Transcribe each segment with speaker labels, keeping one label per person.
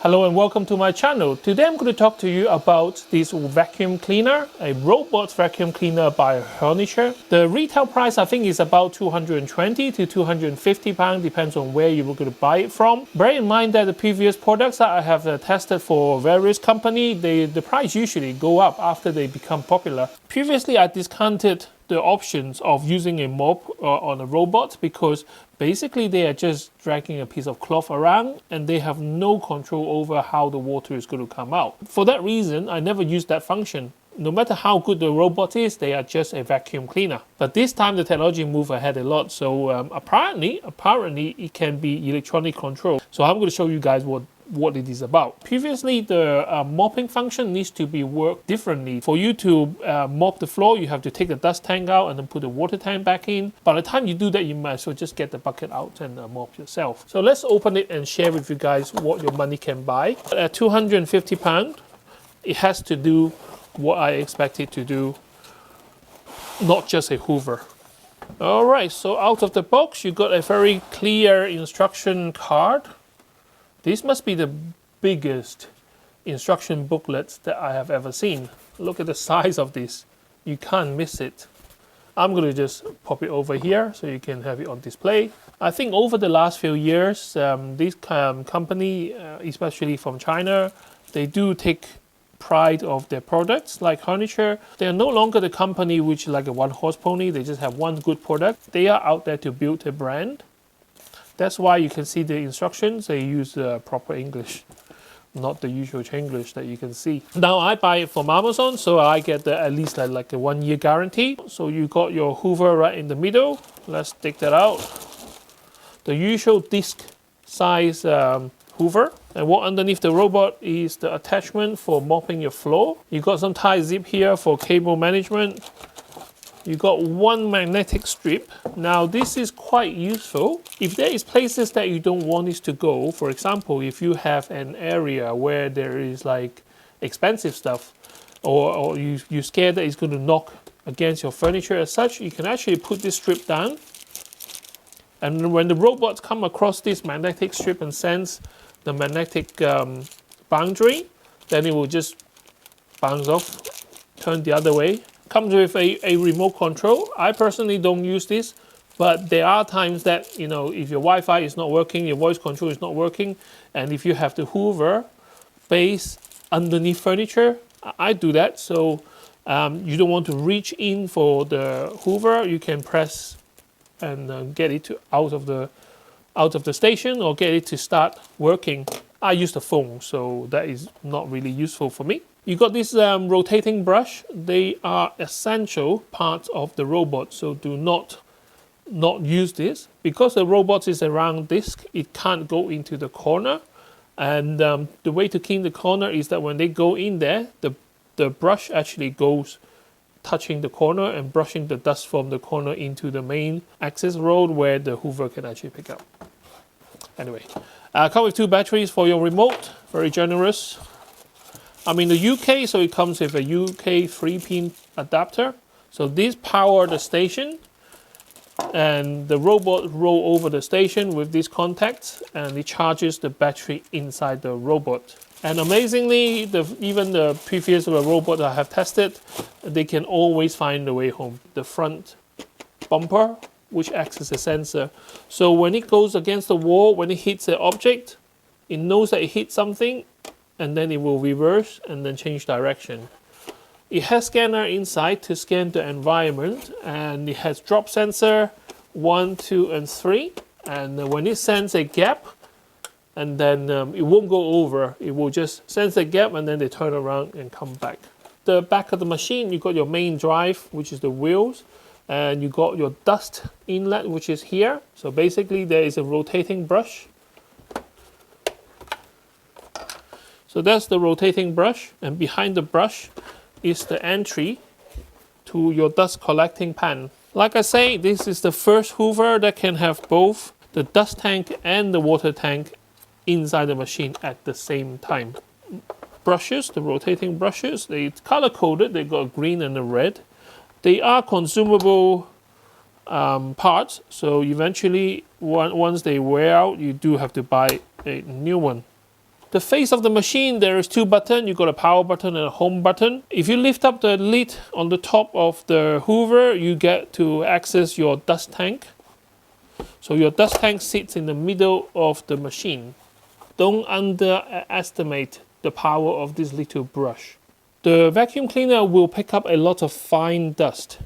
Speaker 1: Hello and welcome to my channel. Today I'm going to talk to you about this vacuum cleaner, a robot vacuum cleaner by HONITURE. The retail price I think is about 220 to 250 pounds, depends on where you're going to buy it from. Bear in mind that the previous products that I have tested for various companies, the price usually go up after they become popular. Previously I discounted the options of using a mop on a robot because basically they are just dragging a piece of cloth around and they have no control over how the water is going to come out. For that reason, I never used that function. No matter how good the robot is, they are just a vacuum cleaner. But this time the technology moved ahead a lot, so apparently it can be electronic control. So I'm going to show you guys what it is about. Previously, the mopping function needs to be worked differently. For you to mop the floor, you have to take the dust tank out and then put the water tank back in. By the time you do that, you might as well just get the bucket out and mop yourself. So let's open it and share with you guys what your money can buy. At £250, it has to do what I expect it to do, not just a Hoover. Alright, so out of the box, you got a very clear instruction card. This must be the biggest instruction booklet that I have ever seen. Look at the size of this. You can't miss it. I'm going to just pop it over here so you can have it on display. I think over the last few years, this company, especially from China, they do take pride of their products. Like HONITURE, they are no longer the company which is like a one-horse pony. They just have one good product. They are out there to build a brand. That's why you can see the instructions, they use proper English, not the usual Chinglish that you can see. Now I buy it from Amazon, so I get at least like a 1 year guarantee. So you got your Hoover right in the middle. Let's take that out. The usual disc size Hoover. And what underneath the robot is the attachment for mopping your floor. You got some tie zip here for cable management. You got one magnetic strip. Now this is quite useful. If there is places that you don't want this to go, for example, if you have an area where there is like expensive stuff, or you're scared that it's going to knock against your furniture as such, you can actually put this strip down. And when the robots come across this magnetic strip and sense the magnetic boundary, then it will just bounce off, turn the other way. Comes with a remote control. I personally don't use this, but there are times that, you know, if your Wi-Fi is not working, your voice control is not working, and if you have the Hoover base underneath furniture, I do that. So you don't want to reach in for the Hoover, you can press and get it out of the station or get it to start working. I use the phone, so that is not really useful for me. You got this rotating brush. They are essential parts of the robot, so do not use this. Because the robot is a round disc, it can't go into the corner. And the way to clean the corner is that when they go in there, the brush actually goes touching the corner and brushing the dust from the corner into the main access road where the Hoover can actually pick up. Anyway, come with 2 batteries for your remote, very generous. I'm in the UK, so it comes with a UK 3-pin adapter. So this powers the station, and the robot roll over the station with these contacts, and it charges the battery inside the robot. And amazingly, even the previous robot I have tested, they can always find the way home. The front bumper, which acts as a sensor. So when it goes against the wall, when it hits an object, it knows that it hit something, and then it will reverse and then change direction. It has scanner inside to scan the environment, and it has drop sensor 1, 2, and 3. And when it senses a gap, and then it won't go over, it will just sense a gap and then they turn around and come back. The back of the machine, you got your main drive, which is the wheels, and you got your dust inlet, which is here. So basically there is a rotating brush. So that's the rotating brush, and behind the brush is the entry to your dust collecting pan. Like I say, this is the first Hoover that can have both the dust tank and the water tank inside the machine at the same time. Brushes, the rotating brushes, they color coded, they got a green and a red. They are consumable parts, so eventually once they wear out, you do have to buy a new one. The face of the machine, there is 2 buttons. You got a power button and a home button. If you lift up the lid on the top of the Hoover, you get to access your dust tank. So your dust tank sits in the middle of the machine. Don't underestimate the power of this little brush. The vacuum cleaner will pick up a lot of fine dust,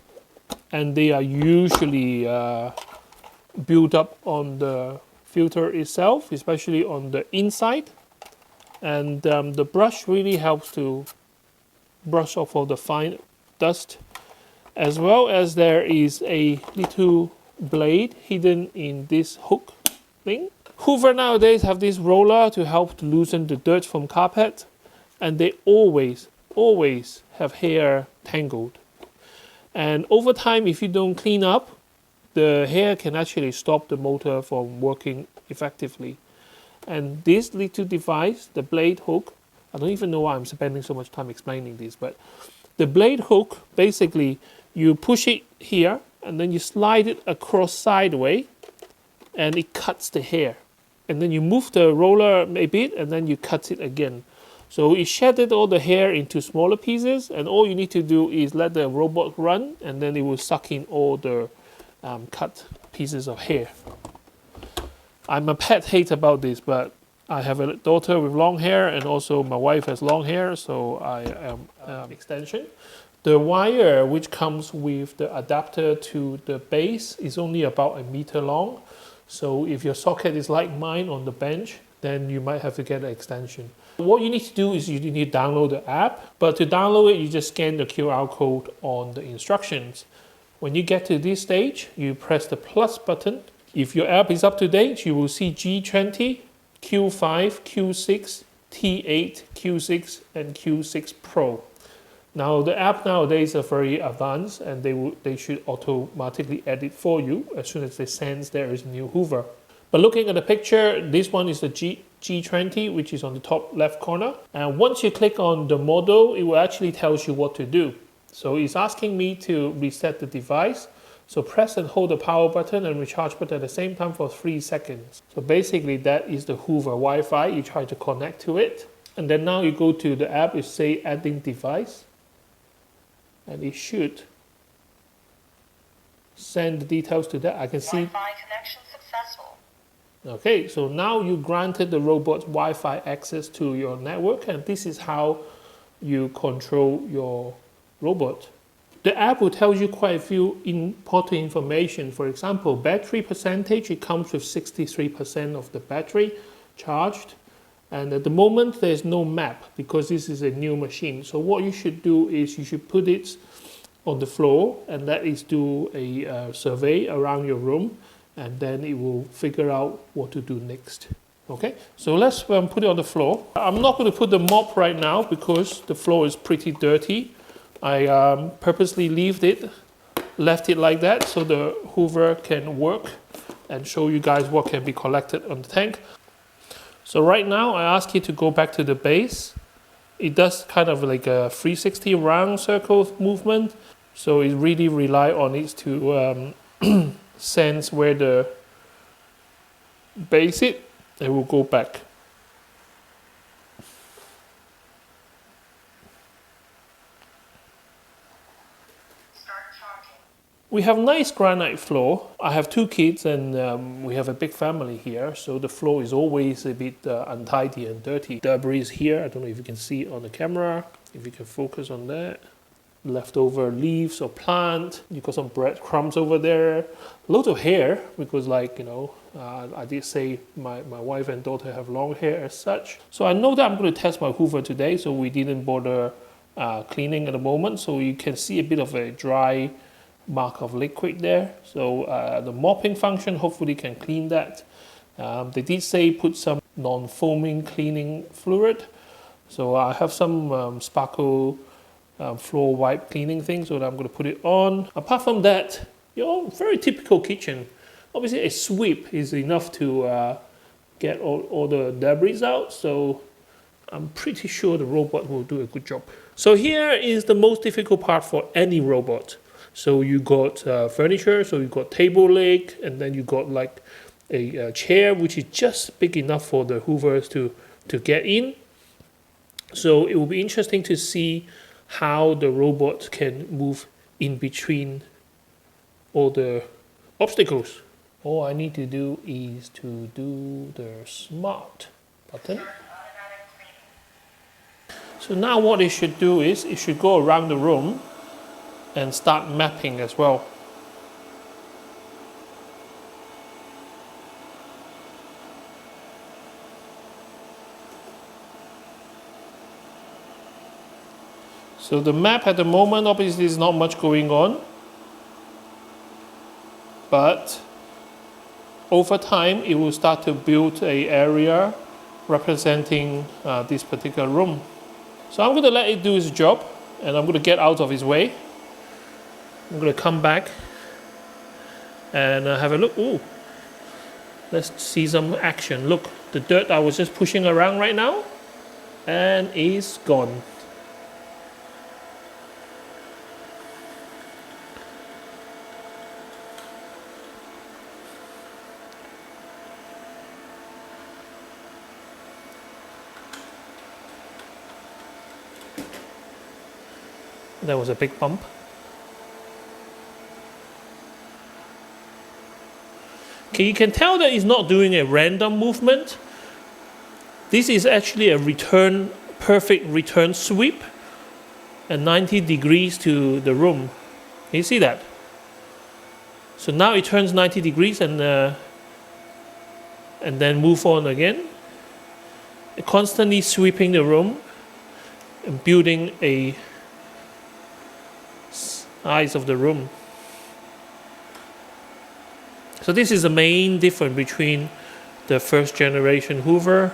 Speaker 1: and they are usually built up on the filter itself, especially on the inside. And the brush really helps to brush off all the fine dust, as well as there is a little blade hidden in this hook thing. Hoover nowadays have this roller to help to loosen the dirt from carpet, and they always have hair tangled. And over time, if you don't clean up, the hair can actually stop the motor from working effectively. And this little device, the blade hook, I don't even know why I'm spending so much time explaining this, but the blade hook, basically, you push it here, and then you slide it across sideways, and it cuts the hair. And then you move the roller a bit, and then you cut it again. So it shedded all the hair into smaller pieces, and all you need to do is let the robot run, and then it will suck in all the cut pieces of hair. I'm a pet hate about this, but I have a daughter with long hair, and also my wife has long hair, so I am extension. The wire which comes with the adapter to the base is only about 1 meter long. So if your socket is like mine on the bench, then you might have to get an extension. What you need to do is you need to download the app, but to download it, you just scan the QR code on the instructions. When you get to this stage, you press the plus button. If your app is up to date, you will see G20, Q5, Q6, T8, Q6, and Q6 Pro. Now the app nowadays are very advanced, and they should automatically edit for you as soon as they sense there is a new Hoover. But looking at the picture, this one is the G20, which is on the top left corner. And once you click on the model, it will actually tell you what to do. So it's asking me to reset the device. So press and hold the power button and recharge button at the same time for 3 seconds. So basically that is the Hoover Wi-Fi. You try to connect to it. And then now you go to the app, you say adding device. And it should send the details to that. I can see.
Speaker 2: Wi-Fi connection successful.
Speaker 1: Okay, so now you granted the robot Wi-Fi access to your network, and this is how you control your robot. The app will tell you quite a few important information. For example, battery percentage, it comes with 63% of the battery charged. And at the moment, there's no map because this is a new machine. So what you should do is you should put it on the floor and that is do a survey around your room, and then it will figure out what to do next. Okay, so let's put it on the floor. I'm not going to put the mop right now because the floor is pretty dirty. I purposely left it like that so the Hoover can work and show you guys what can be collected on the tank. So right now I ask you to go back to the base. It does kind of like a 360 round circle movement. So it really rely on it to sense where the base is. It will go back. We have nice granite floor. I have 2 kids and we have a big family here, so the floor is always a bit untidy and dirty. Debris here, I don't know if you can see it on the camera, if you can focus on that. Leftover leaves or plant, you got some breadcrumbs over there. Loads of hair, because like, you know, I did say my wife and daughter have long hair as such. So I know that I'm going to test my Hoover today, so we didn't bother cleaning at the moment. So you can see a bit of a dry mark of liquid there. So the mopping function hopefully can clean that. They did say put some non-foaming cleaning fluid. So I have some sparkle floor wipe cleaning thing, so that I'm going to put it on. Apart from that, very typical kitchen. Obviously a sweep is enough to get all the debris out. So I'm pretty sure the robot will do a good job. So here is the most difficult part for any robot. So you got furniture, so you got table leg, and then you got like a chair which is just big enough for the Hoovers to to get in. So it will be interesting to see how the robot can move in between all the obstacles. All I need to do is to do the smart button. So now what it should do is it should go around the room and start mapping as well. So the map at the moment obviously is not much going on, but over time it will start to build an area representing this particular room. So I'm going to let it do its job, and I'm going to get out of its way. I'm going to come back and have a look. Ooh, let's see some action. Look, the dirt I was just pushing around right now, and is gone. That was a big bump. Okay, you can tell that it's not doing a random movement. This is actually a perfect return sweep at 90 degrees to the room. Can you see that? So now it turns 90 degrees and then move on again. Constantly sweeping the room and building a size of the room. So this is the main difference between the first generation Hoover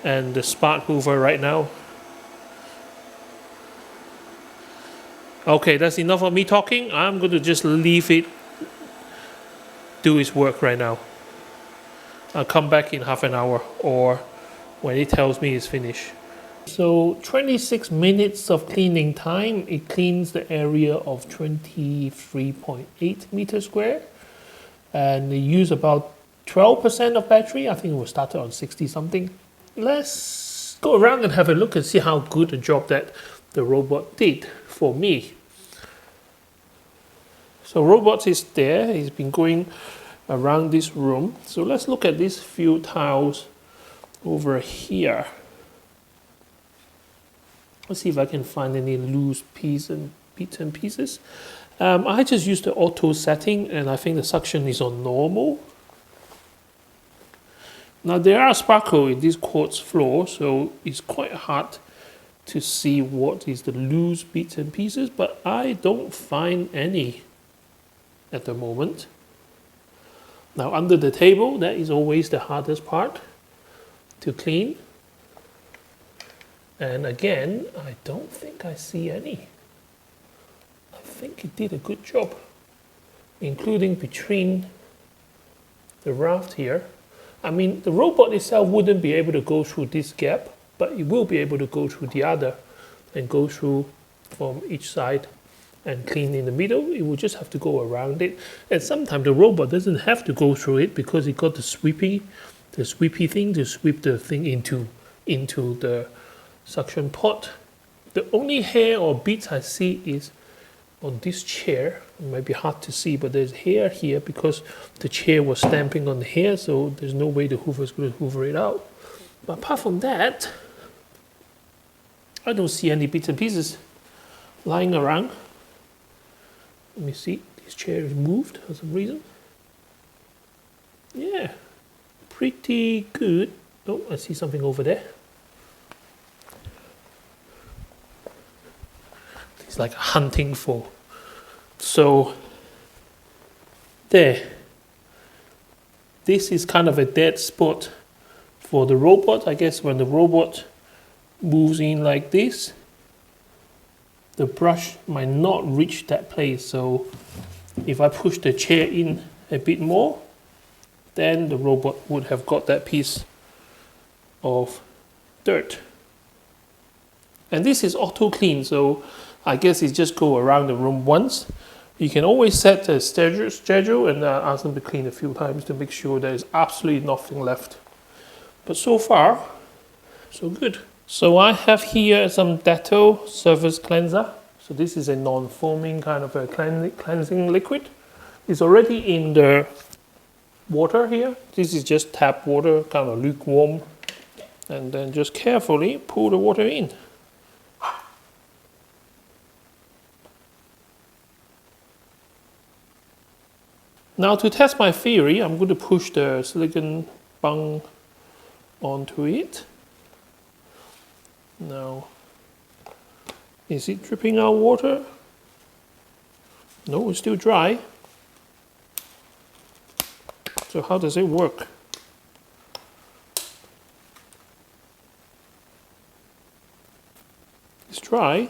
Speaker 1: and the Smart Hoover right now. Okay, that's enough of me talking. I'm going to just leave it do its work right now. I'll come back in half an hour or when it tells me it's finished. So 26 minutes of cleaning time. It cleans the area of 23.8 meters square, and they use about 12% of battery. I think it was started on 60 something. Let's go around and have a look and see how good a job that the robot did for me. So robot is there. He's been going around this room. So let's look at these few tiles over here. Let's see if I can find any loose bits and pieces. I just used the auto setting, and I think the suction is on normal. Now there are sparkle in this quartz floor, so it's quite hard to see what is the loose bits and pieces, but I don't find any at the moment. Now under the table, that is always the hardest part to clean. And again, I don't think I see any. I think it did a good job, including between the raft here. I mean, the robot itself wouldn't be able to go through this gap, but it will be able to go through the other and go through from each side and clean in the middle. It will just have to go around it. And sometimes the robot doesn't have to go through it because it got the sweepy thing to sweep the thing into the suction pot. The only hair or bits I see is on this chair. It might be hard to see, but there's hair here because the chair was stamping on the hair, so there's no way the Hoover is going to hoover it out. But apart from that, I don't see any bits and pieces lying around. Let me see. This chair is moved for some reason. Yeah, pretty good. Oh, I see something over there. It's like hunting for. So there. This is kind of a dead spot for the robot. I guess when the robot moves in like this, the brush might not reach that place. So if I push the chair in a bit more, then the robot would have got that piece of dirt. And this is auto clean, so I guess it's just go around the room once. You can always set a schedule and ask them to clean a few times to make sure there is absolutely nothing left. But so far, so good. So I have here some Dettol surface cleanser. So this is a non-foaming kind of a cleansing liquid. It's already in the water here. This is just tap water, kind of lukewarm. And then just carefully pour the water in. Now to test my theory, I'm going to push the silicone bung onto it. Now, is it dripping out water? No, it's still dry. So how does it work? It's dry.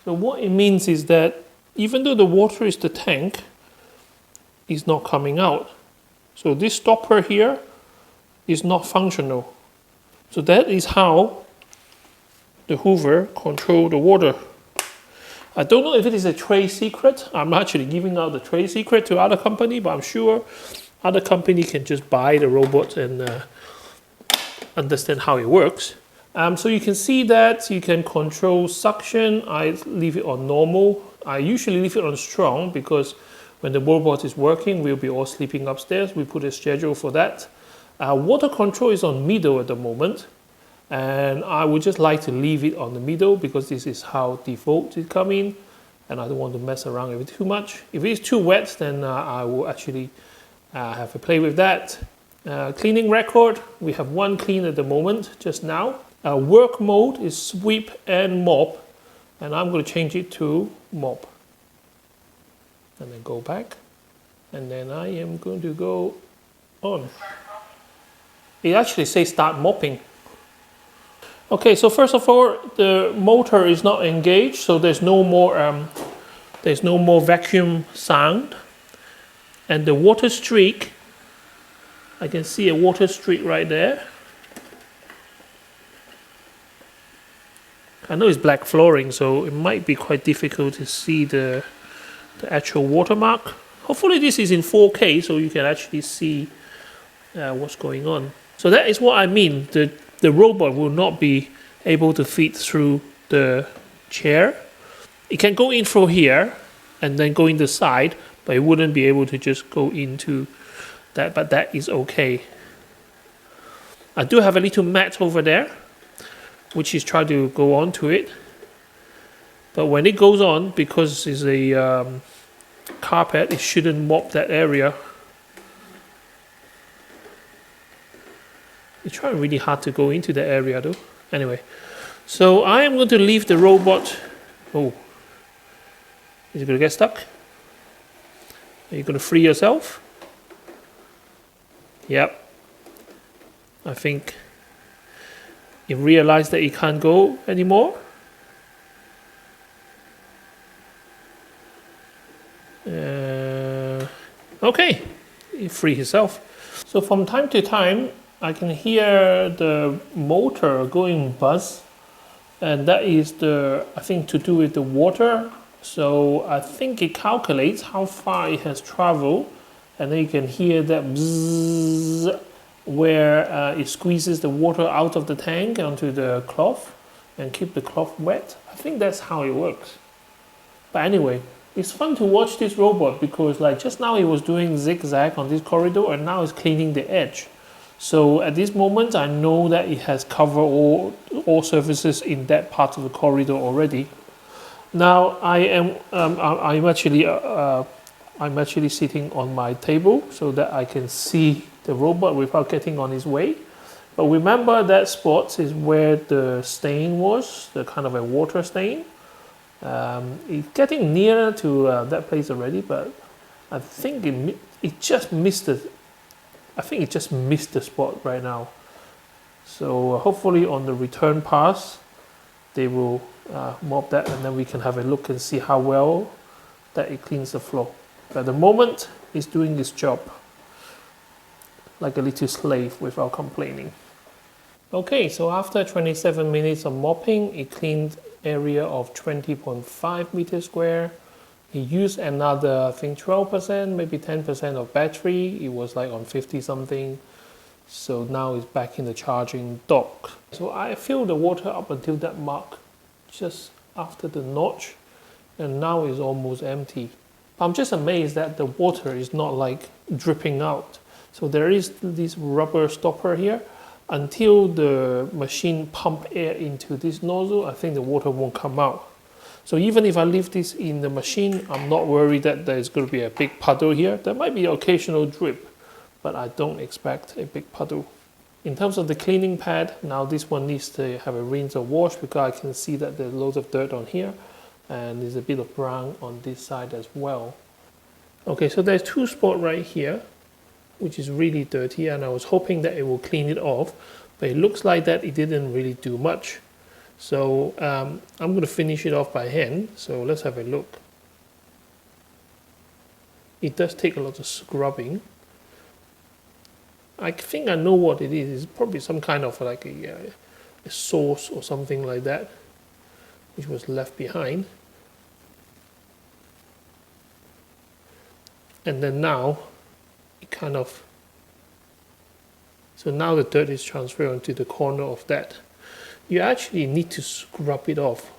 Speaker 1: So what it means is that even though the water is the tank, it's not coming out. So this stopper here is not functional. So that is how the Hoover controls the water. I don't know if it is a trade secret. I'm actually giving out the trade secret to other company, but I'm sure other company can just buy the robot and understand how it works. So you can see that you can control suction. I leave it on normal. I usually leave it on strong because when the robot is working, we'll be all sleeping upstairs. We put a schedule for that. Water control is on middle at the moment. And I would just like to leave it on the middle because this is how default it comes in. And I don't want to mess around with it too much. If it's too wet, then I will actually have a play with that. Cleaning record, we have one clean at the moment, just now. Work mode is sweep and mop. And I'm going to change it to mop. And then go back. And then I am going to go on. It actually says start mopping. Okay, so first of all, the motor is not engaged, so there's no more vacuum sound. And the water streak, I can see a water streak right there. I know it's black flooring, so it might be quite difficult to see the actual watermark. Hopefully this is in 4K, so you can actually see what's going on. So that is what I mean. The robot will not be able to fit through the chair. It can go in through here and then go in the side, but it wouldn't be able to just go into that, but that is okay. I do have a little mat over there, which is trying to go onto it. But when it goes on, because it's a carpet, it shouldn't mop that area. It's trying really hard to go into the area though. Anyway, so I am going to leave the robot. Oh, is it going to get stuck? Are you going to free yourself? Yep. I think you realize that you can't go anymore. Okay, you free yourself. So from time to time, I can hear the motor going buzz, and that is I think to do with the water. So I think it calculates how far it has traveled, and then you can hear that bzzz, where it squeezes the water out of the tank onto the cloth and keep the cloth wet. I think that's how it works. But anyway, it's fun to watch this robot because like just now it was doing zigzag on this corridor and now it's cleaning the edge. So at this moment I know that it has covered all surfaces in that part of the corridor already. Now I'm actually sitting on my table so that I can see the robot without getting on his way. But remember that spot is where the stain was, the kind of a water stain. It's getting nearer to that place already, but I think it just missed it. I think it just missed the spot right now. So hopefully on the return pass, they will mop that, and then we can have a look and see how well that it cleans the floor. But at the moment, it's doing its job like a little slave without complaining. Okay, so after 27 minutes of mopping, it cleaned area of 20.5 meters square. It used another, I think 12%, maybe 10% of battery. It was like on 50 something. So now it's back in the charging dock. So I filled the water up until that mark, just after the notch, and now it's almost empty. I'm just amazed that the water is not like dripping out. So there is this rubber stopper here. Until the machine pump air into this nozzle, I think the water won't come out. So even if I leave this in the machine, I'm not worried that there's going to be a big puddle here. There might be occasional drip, but I don't expect a big puddle. In terms of the cleaning pad, now this one needs to have a rinse or wash because I can see that there's loads of dirt on here and there's a bit of brown on this side as well. Okay, so there's two spots right here, which is really dirty, and I was hoping that it will clean it off, but it looks like that it didn't really do much. So I'm going to finish it off by hand, so let's have a look. It does take a lot of scrubbing. I think I know what it is. It's probably some kind of like a sauce or something like that, which was left behind. And then now, it kind of, so now the dirt is transferred onto the corner of that. You actually need to scrub it off.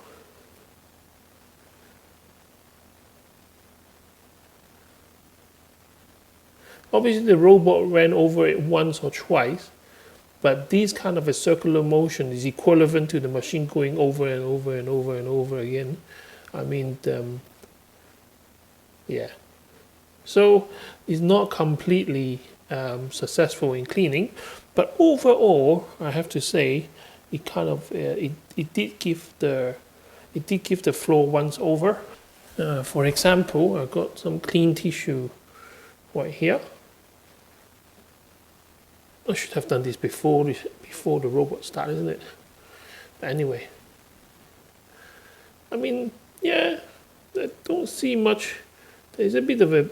Speaker 1: Obviously the robot ran over it once or twice, but this kind of a circular motion is equivalent to the machine going over and over and over and over again. I mean, yeah. So it's not completely successful in cleaning, but overall, I have to say, it kind of it did give the floor once over. For example, I got some clean tissue right here. I should have done this before the robot started, isn't it? But anyway, I mean, yeah, I don't see much. There's a bit of a.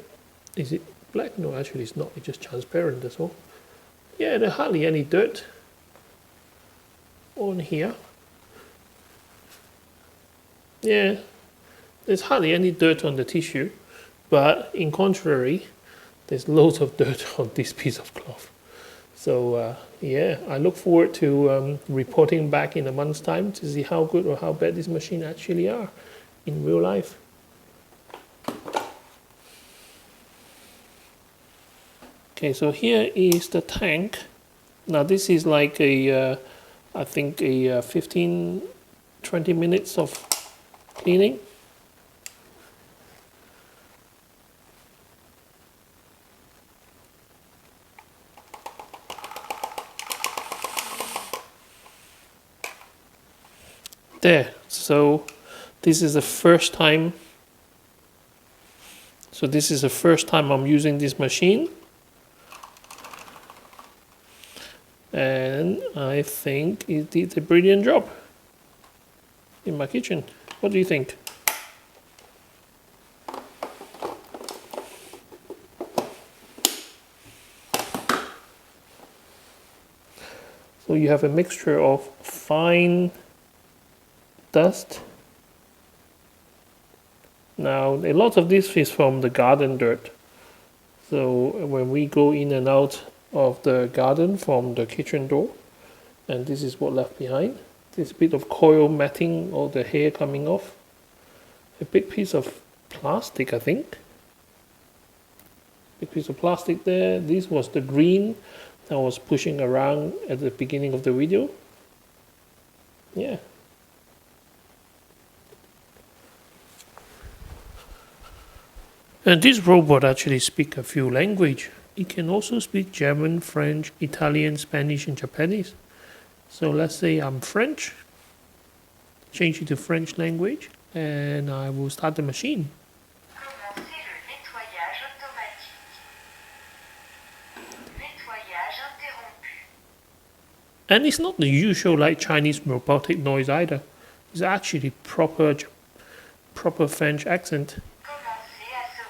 Speaker 1: Is it black? No, actually it's not. It's just transparent, that's all. Yeah, there's hardly any dirt on here. Yeah, there's hardly any dirt on the tissue, but in contrary, there's loads of dirt on this piece of cloth. So yeah, I look forward to reporting back in a month's time to see how good or how bad this machine actually are in real life. Okay, so here is the tank. Now this is like a, I think a 15-20 minutes of cleaning. There, so this is the first time. So this is the first time I'm using this machine. And I think it did a brilliant job in my kitchen. What do you think? So you have a mixture of fine dust. Now, a lot of this is from the garden dirt. So when we go in and out of the garden from the kitchen door, and this is what left behind. This bit of coil matting, all the hair coming off. A big piece of plastic, I think. Big piece of plastic there. This was the green that I was pushing around at the beginning of the video. Yeah. And this robot actually speaks a few languages. It can also speak German, French, Italian, Spanish, and Japanese. So let's say I'm French. Change it to French language, and I will start the machine.
Speaker 2: Commencez le nettoyage automatique. Nettoyage interrompu.
Speaker 1: And it's not the usual like Chinese robotic noise either. It's actually proper French accent.
Speaker 2: Commencez à se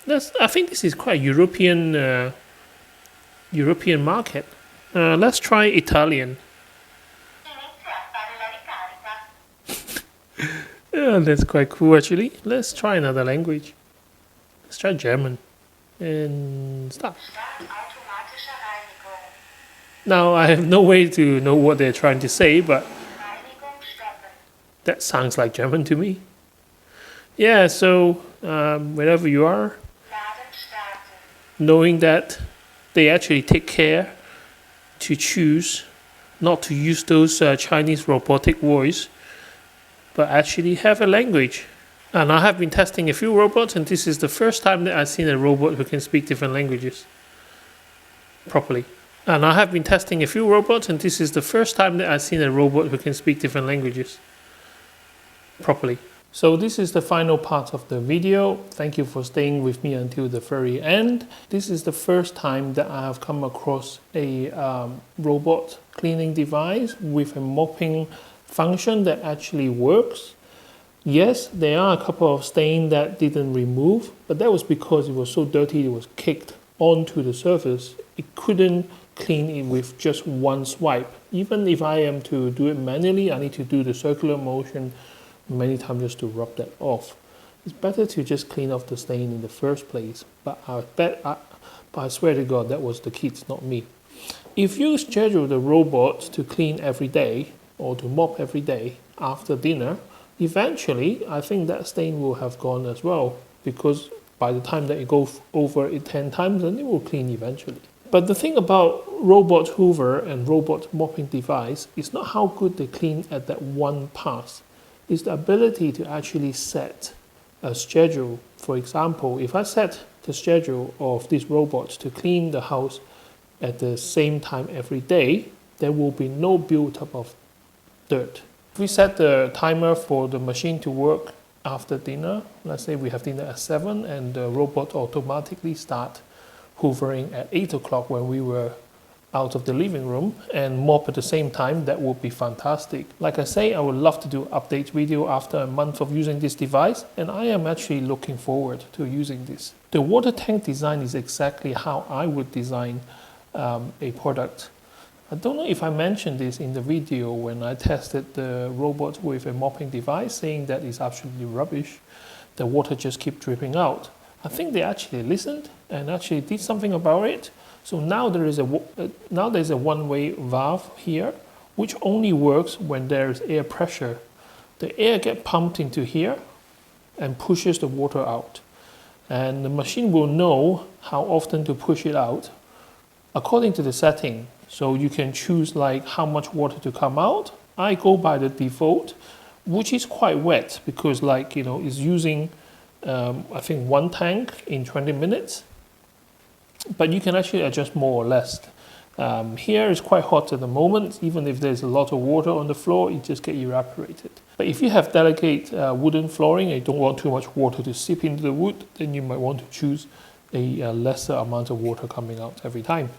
Speaker 2: recharger.
Speaker 1: I think this is quite European market. Let's try Italian.
Speaker 2: Iniziata la ricarica.
Speaker 1: Yeah, that's quite cool actually. Let's try another language. Let's try German. And start.
Speaker 2: Start automatische Reinigung.
Speaker 1: Now, I have no way to know what they're trying to say, but
Speaker 2: Reinigung stoppen.
Speaker 1: that sounds like German to me. Yeah, so wherever you are,
Speaker 2: Laden starten.
Speaker 1: knowing that they actually take care to choose not to use those Chinese robotic voice, but actually have a language. And I have been testing a few robots, and this is the first time that I've seen a robot who can speak different languages properly. And I have been testing a few robots, and this is the first time that I've seen a robot who can speak different languages properly. So this is the final part of the video. Thank you for staying with me until the very end. This is the first time that I have come across a robot cleaning device with a mopping function that actually works. Yes, there are a couple of stains that didn't remove, but that was because it was so dirty it was kicked onto the surface. It couldn't clean it with just one swipe. Even if I am to do it manually, I need to do the circular motion many times just to rub that off. It's better to just clean off the stain in the first place, but I swear to God that was the kids, not me. If you schedule the robot to clean every day or to mop every day after dinner, eventually I think that stain will have gone as well, because by the time that you go over it 10 times, then it will clean eventually. But the thing about robot hoover and robot mopping device is not how good they clean at that one pass. It's the ability to actually set a schedule. For example, if I set the schedule of this robot to clean the house at the same time every day, there will be no build-up of dirt. If we set the timer for the machine to work after dinner, let's say we have dinner at 7 and the robot automatically start hoovering at 8 o'clock when we were out of the living room and mop at the same time, that would be fantastic. Like I say, I would love to do update video after a month of using this device, and I am actually looking forward to using this. The water tank design is exactly how I would design a product. I don't know if I mentioned this in the video when I tested the robot with a mopping device, saying that it's absolutely rubbish. The water just keeps dripping out. I think they actually listened and actually did something about it. So now there's a one-way valve here, which only works when there is air pressure. The air gets pumped into here and pushes the water out. And the machine will know how often to push it out according to the setting. So you can choose like how much water to come out. I go by the default, which is quite wet because it's using I think 1 tank in 20 minutes. But you can actually adjust more or less. Here is quite hot at the moment. Even if there's a lot of water on the floor, it just gets evaporated. But if you have delicate wooden flooring and you don't want too much water to seep into the wood, then you might want to choose a lesser amount of water coming out every time.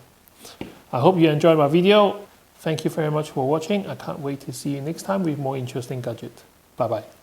Speaker 1: I hope you enjoyed my video. Thank you very much for watching. I can't wait to see you next time with more interesting gadgets. Bye bye.